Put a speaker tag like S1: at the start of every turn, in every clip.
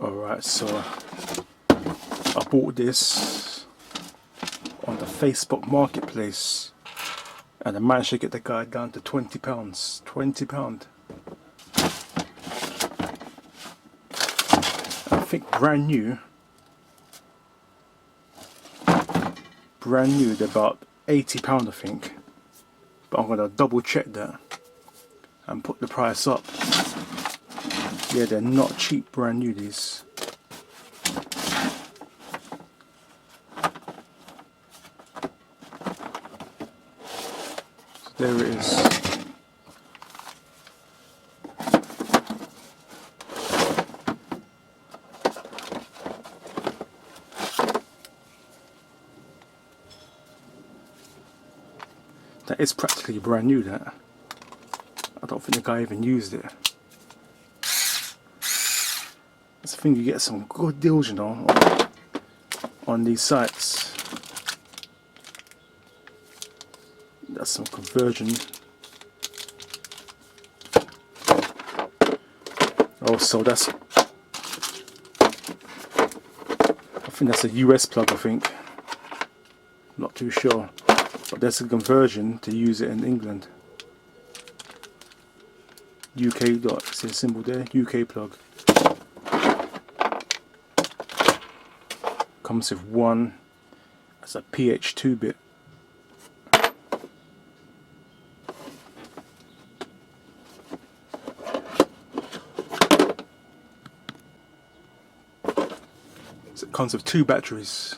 S1: Alright, so I bought this on the Facebook marketplace and I managed to get the guy down to £20. £20. I think brand new, they're about £80 I think. But I'm gonna double check that and put the price up. Yeah, they're not cheap, brand new these. So there it is. That is practically brand new, that. I don't think the guy even used it. That's the thing, you get some good deals, you know, on these sites. That's some conversion. Also, I think that's a US plug, I think. Not too sure. But there's a conversion to use it in England. UK dot, see a symbol there? UK plug. Comes with one as a PH2 bit. So it comes with 2 batteries.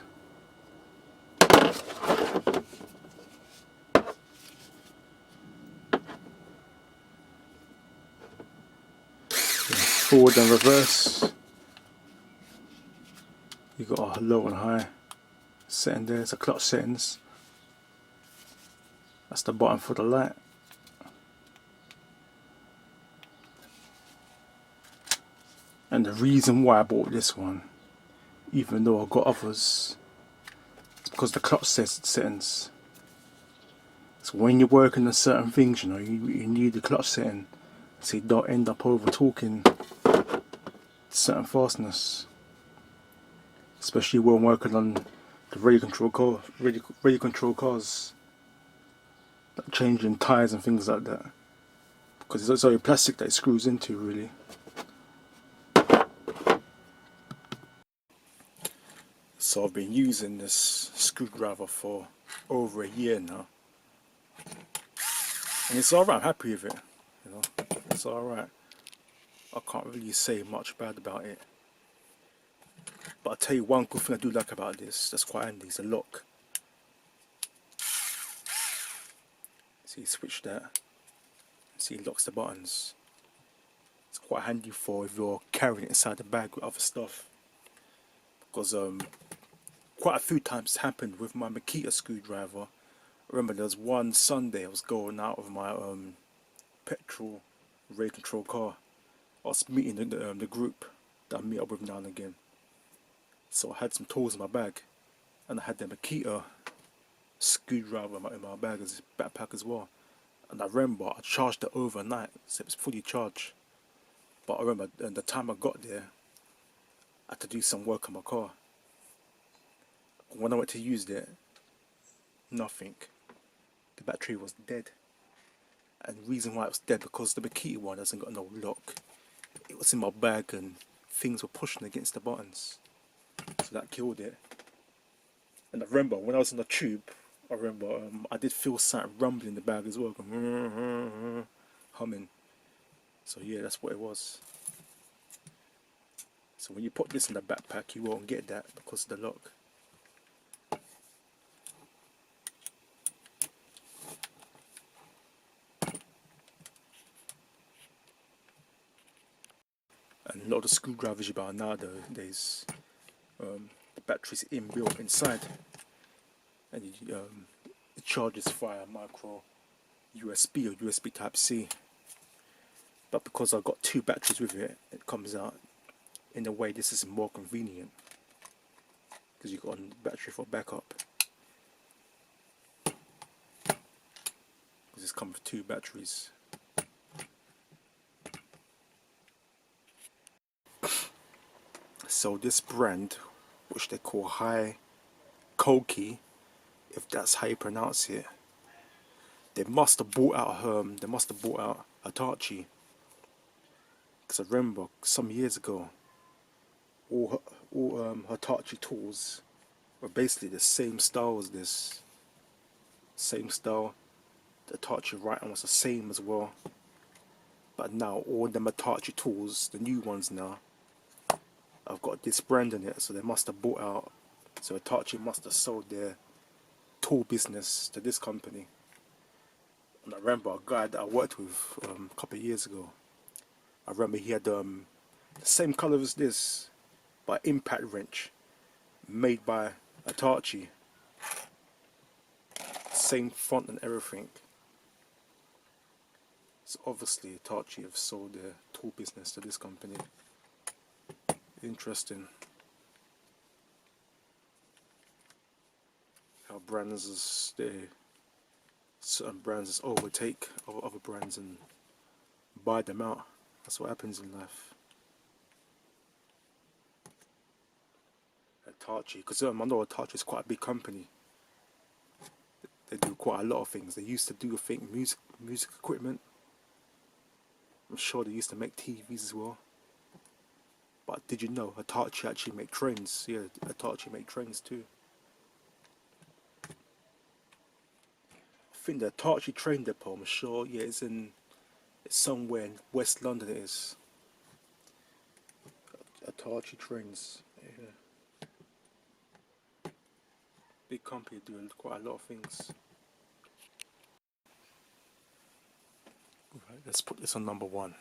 S1: Forward and reverse. You got a low and high setting there. It's a clutch settings. That's the button for the light. And the reason why I bought this one, even though I got others, is because the clutch settings. So when you're working on certain things, you know, you need the clutch setting so you don't end up over talking certain fastness. Especially when working on the radio control cars, like changing tyres and things like that, because it's only plastic that it screws into, really. So I've been using this screwdriver for over a year now, and it's alright. I'm happy with it, you know, it's alright. I can't really say much bad about it. But I'll tell you one good thing I do like about this, that's quite handy, is the lock. See, you switch that, see, it locks the buttons. It's quite handy for if you're carrying it inside the bag with other stuff. Because quite a few times it's happened with my Makita screwdriver. I remember there was one Sunday I was going out of my petrol radio control car. I was meeting the group that I meet up with now and again. So I had some tools in my bag, and I had the Makita screwdriver in my bag as a backpack as well. And I remember I charged it overnight, so it was fully charged. But I remember the time I got there, I had to do some work on my car. When I went to use it, nothing. The battery was dead. And the reason why it was dead, because the Makita one hasn't got no lock. It was in my bag and things were pushing against the buttons. So that killed it. And I remember when I was in the tube, I did feel something rumbling in the bag as well, going humming. So yeah, that's what it was. So when you put this in the backpack, you won't get that because of the lock. And a lot of the screwdrivers you buy nowadays, the battery's inbuilt inside, and it charges via micro USB or USB Type C. But because I've got 2 batteries with it, it comes out in a way this is more convenient, because you've got a battery for backup. Because it's come with 2 batteries. So this brand, which they call HIKOKI, if that's how you pronounce it, they must have bought out HITACHI. Because I remember some years ago, all Hitachi tools were basically the same style as this. Same style. The Hitachi writing was the same as well. But now all them Hitachi tools, the new ones now, I've got this brand in it, so they must have bought out. So Hitachi must have sold their tool business to this company. And I remember a guy that I worked with a couple of years ago. I remember he had the same colour as this, but impact wrench, made by Hitachi. Same font and everything. So obviously Hitachi have sold their tool business to this company. Interesting. How brands certain brands overtake other brands and buy them out. That's what happens in life. Hitachi, because I know Hitachi is quite a big company. They do quite a lot of things. They used to do, I think, music equipment. I'm sure they used to make TVs as well. But did you know Hitachi actually make trains? Yeah, Hitachi make trains too. I think the Hitachi train depot, I'm sure, yeah, it's somewhere in West London. It is. Hitachi trains. Yeah. Big company doing quite a lot of things. Right, let's put this on number 1.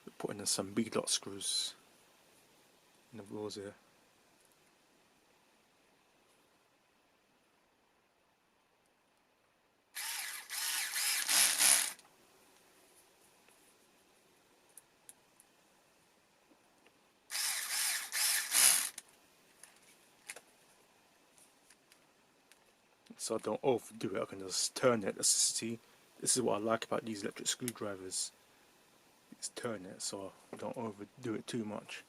S1: We're putting in some big dot screws in the wheels here. So I don't overdo it, I can just turn it. See, this is what I like about these electric screwdrivers. It's turn it so I don't overdo it too much.